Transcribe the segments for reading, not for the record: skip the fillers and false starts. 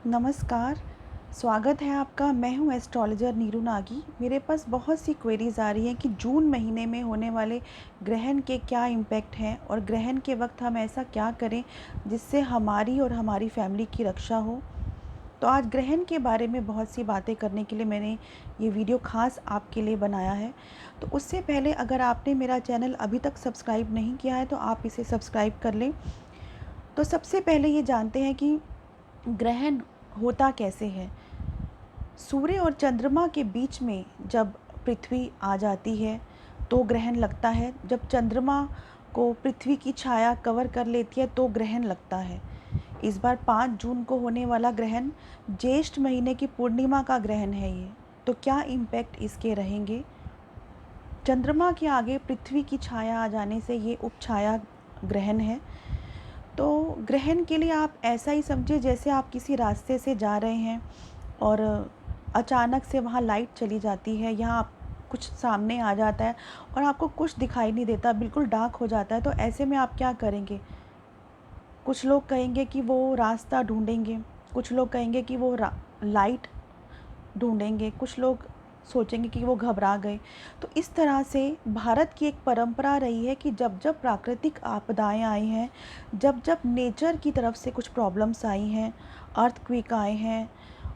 नमस्कार, स्वागत है आपका। मैं हूँ एस्ट्रोलॉजर नीरू नागी। मेरे पास बहुत सी क्वेरीज़ आ रही हैं कि जून महीने में होने वाले ग्रहण के क्या इम्पैक्ट हैं और ग्रहण के वक्त हम ऐसा क्या करें जिससे हमारी और हमारी फैमिली की रक्षा हो। तो आज ग्रहण के बारे में बहुत सी बातें करने के लिए मैंने ये वीडियो ख़ास आपके लिए बनाया है। तो उससे पहले अगर आपने मेरा चैनल अभी तक सब्सक्राइब नहीं किया है तो आप इसे सब्सक्राइब कर लें। तो सबसे पहले ये जानते हैं कि ग्रहण होता कैसे है। सूर्य और चंद्रमा के बीच में जब पृथ्वी आ जाती है तो ग्रहण लगता है। जब चंद्रमा को पृथ्वी की छाया कवर कर लेती है तो ग्रहण लगता है। इस बार 5 जून को होने वाला ग्रहण ज्येष्ठ महीने की पूर्णिमा का ग्रहण है ये। तो क्या इम्पैक्ट इसके रहेंगे? चंद्रमा के आगे पृथ्वी की छाया आ जाने से ये उपछाया ग्रहण है। तो ग्रहण के लिए आप ऐसा ही समझिए जैसे आप किसी रास्ते से जा रहे हैं और अचानक से वहाँ लाइट चली जाती है या आप कुछ सामने आ जाता है और आपको कुछ दिखाई नहीं देता, बिल्कुल डार्क हो जाता है। तो ऐसे में आप क्या करेंगे? कुछ लोग कहेंगे कि वो रास्ता ढूंढेंगे, कुछ लोग कहेंगे कि वो लाइट ढूंढेंगे, कुछ लोग सोचेंगे कि वो घबरा गए। तो इस तरह से भारत की एक परंपरा रही है कि जब जब प्राकृतिक आपदाएं आई हैं, जब जब नेचर की तरफ से कुछ प्रॉब्लम्स आई हैं, अर्थक्वेक आए हैं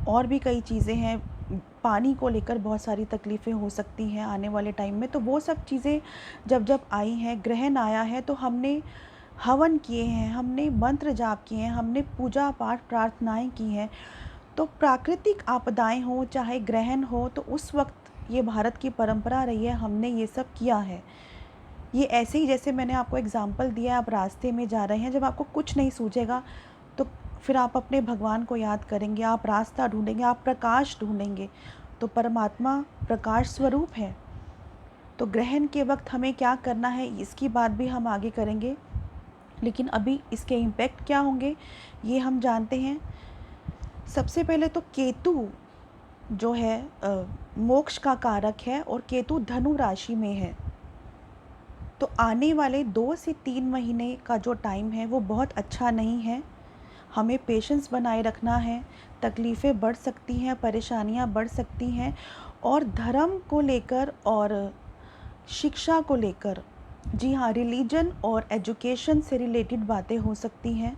और भी कई चीज़ें हैं, पानी को लेकर बहुत सारी तकलीफ़ें हो सकती हैं आने वाले टाइम में। तो वो सब चीज़ें जब जब आई हैं, ग्रहण आया है, तो हमने हवन किए हैं, हमने मंत्र जाप किए हैं, हमने पूजा पाठ प्रार्थनाएं की हैं। तो प्राकृतिक आपदाएं हो चाहे ग्रहण हो तो उस वक्त ये भारत की परंपरा रही है, हमने ये सब किया है। ये ऐसे ही जैसे मैंने आपको एग्जांपल दिया है, आप रास्ते में जा रहे हैं, जब आपको कुछ नहीं सूझेगा तो फिर आप अपने भगवान को याद करेंगे, आप रास्ता ढूंढेंगे, आप प्रकाश ढूंढेंगे। तो परमात्मा प्रकाश स्वरूप है। तो ग्रहण के वक्त हमें क्या करना है इसकी बात भी हम आगे करेंगे, लेकिन अभी इसके इम्पैक्ट क्या होंगे ये हम जानते हैं। सबसे पहले तो केतु जो है मोक्ष का कारक है और केतु धनु राशि में है। तो आने वाले 2 से 3 महीने का जो टाइम है वो बहुत अच्छा नहीं है। हमें पेशेंस बनाए रखना है। तकलीफ़ें बढ़ सकती हैं, परेशानियां बढ़ सकती हैं और धर्म को लेकर और शिक्षा को लेकर, जी हाँ, रिलीजन और एजुकेशन से रिलेटेड बातें हो सकती हैं।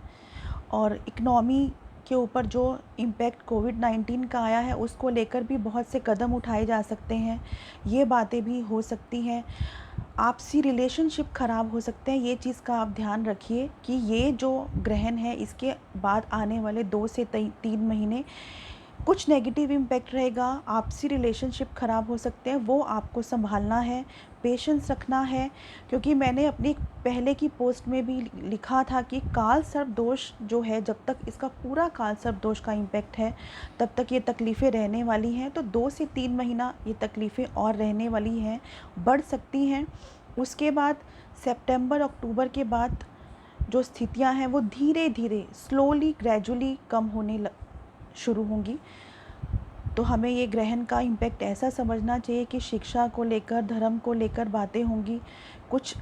और इकनॉमी के ऊपर जो इम्पैक्ट कोविड-19 का आया है उसको लेकर भी बहुत से कदम उठाए जा सकते हैं। ये बातें भी हो सकती हैं। आपसी रिलेशनशिप ख़राब हो सकते हैं। ये चीज़ का आप ध्यान रखिए कि ये जो ग्रहण है इसके बाद आने वाले 2 से 3 महीने कुछ नेगेटिव इम्पैक्ट रहेगा, आपसी रिलेशनशिप ख़राब हो सकते हैं, वो आपको सँभालना है, पेशेंस रखना है। क्योंकि मैंने अपनी पहले की पोस्ट में भी लिखा था कि काल सर्प दोष जो है, जब तक इसका पूरा काल सर्प दोष का इम्पैक्ट है तब तक ये तकलीफ़ें रहने वाली हैं। तो 2 से 3 महीना ये तकलीफ़ें और रहने वाली हैं, बढ़ सकती हैं। उसके बाद सितंबर अक्टूबर के बाद जो स्थितियां हैं वो धीरे धीरे स्लोली ग्रेजुअली कम होने शुरू होंगी। तो हमें ये ग्रहण का इम्पैक्ट ऐसा समझना चाहिए कि शिक्षा को लेकर, धर्म को लेकर बातें होंगी, कुछ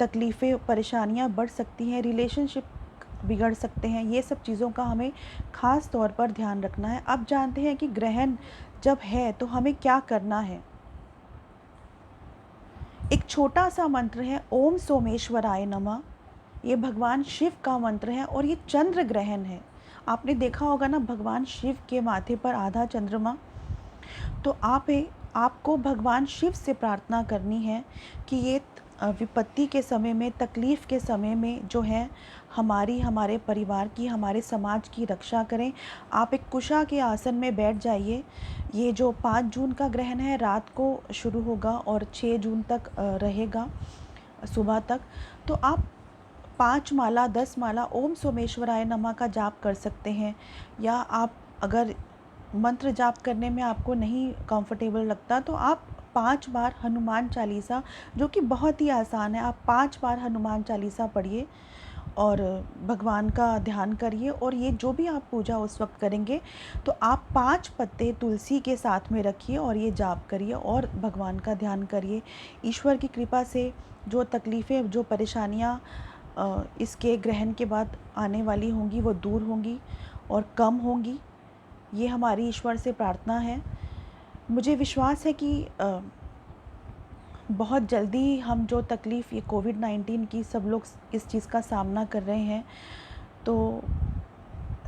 तकलीफ़ें, परेशानियां बढ़ सकती हैं, रिलेशनशिप बिगड़ सकते हैं। ये सब चीज़ों का हमें ख़ास तौर पर ध्यान रखना है। अब जानते हैं कि ग्रहण जब है तो हमें क्या करना है। एक छोटा सा मंत्र है, ओम सोमेश्वराय नमः। ये भगवान शिव का मंत्र है और ये चंद्र ग्रहण है। आपने देखा होगा ना, भगवान शिव के माथे पर आधा चंद्रमा। तो आपको भगवान शिव से प्रार्थना करनी है कि ये विपत्ति के समय में, तकलीफ़ के समय में जो है हमारे परिवार की, हमारे समाज की रक्षा करें। आप एक कुशा के आसन में बैठ जाइए। ये जो 5 जून का ग्रहण है रात को शुरू होगा और 6 जून तक रहेगा सुबह तक। तो आप 5 माला, 10 माला ओम सोमेश्वराय नमः का जाप कर सकते हैं। या आप अगर मंत्र जाप करने में आपको नहीं कंफर्टेबल लगता तो आप 5 बार हनुमान चालीसा, जो कि बहुत ही आसान है, आप 5 बार हनुमान चालीसा पढ़िए और भगवान का ध्यान करिए। और ये जो भी आप पूजा उस वक्त करेंगे तो आप 5 पत्ते तुलसी के साथ में रखिए और ये जाप करिए और भगवान का ध्यान करिए। ईश्वर की कृपा से जो तकलीफ़ें, जो परेशानियाँ इसके ग्रहण के बाद आने वाली होंगी वो दूर होंगी और कम होंगी। ये हमारी ईश्वर से प्रार्थना है। मुझे विश्वास है कि बहुत जल्दी हम जो तकलीफ़ ये कोविड-19 की सब लोग इस चीज़ का सामना कर रहे हैं, तो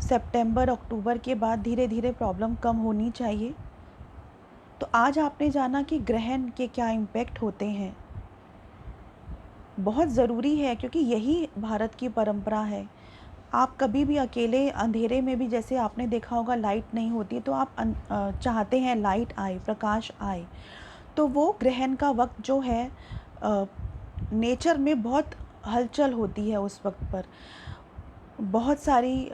सितंबर अक्टूबर के बाद धीरे धीरे प्रॉब्लम कम होनी चाहिए। तो आज आपने जाना कि ग्रहण के क्या इम्पैक्ट होते हैं। बहुत ज़रूरी है क्योंकि यही भारत की परंपरा है। आप कभी भी अकेले अंधेरे में भी, जैसे आपने देखा होगा लाइट नहीं होती, तो आप चाहते हैं लाइट आए, प्रकाश आए। तो वो ग्रहण का वक्त जो है, नेचर में बहुत हलचल होती है उस वक्त पर। बहुत सारी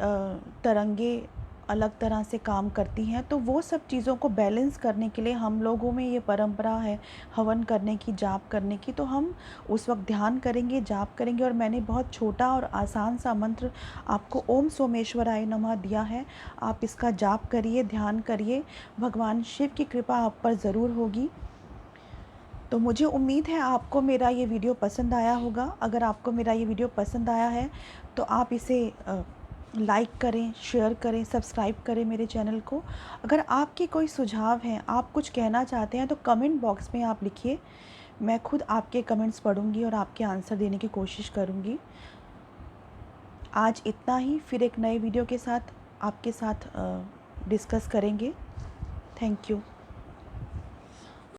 तरंगे अलग तरह से काम करती हैं, तो वो सब चीज़ों को बैलेंस करने के लिए हम लोगों में ये परंपरा है हवन करने की, जाप करने की। तो हम उस वक्त ध्यान करेंगे, जाप करेंगे, और मैंने बहुत छोटा और आसान सा मंत्र आपको ओम सोमेश्वराय नमः दिया है। आप इसका जाप करिए, ध्यान करिए, भगवान शिव की कृपा आप पर ज़रूर होगी। तो मुझे उम्मीद है आपको मेरा ये वीडियो पसंद आया होगा। अगर आपको मेरा ये वीडियो पसंद आया है तो आप इसे लाइक करें, शेयर करें, सब्सक्राइब करें मेरे चैनल को। अगर आपके कोई सुझाव हैं, आप कुछ कहना चाहते हैं, तो कमेंट बॉक्स में आप लिखिए। मैं खुद आपके कमेंट्स पढ़ूंगी और आपके आंसर देने की कोशिश करूंगी। आज इतना ही, फिर एक नए वीडियो के साथ आपके साथ डिस्कस करेंगे। Thank you.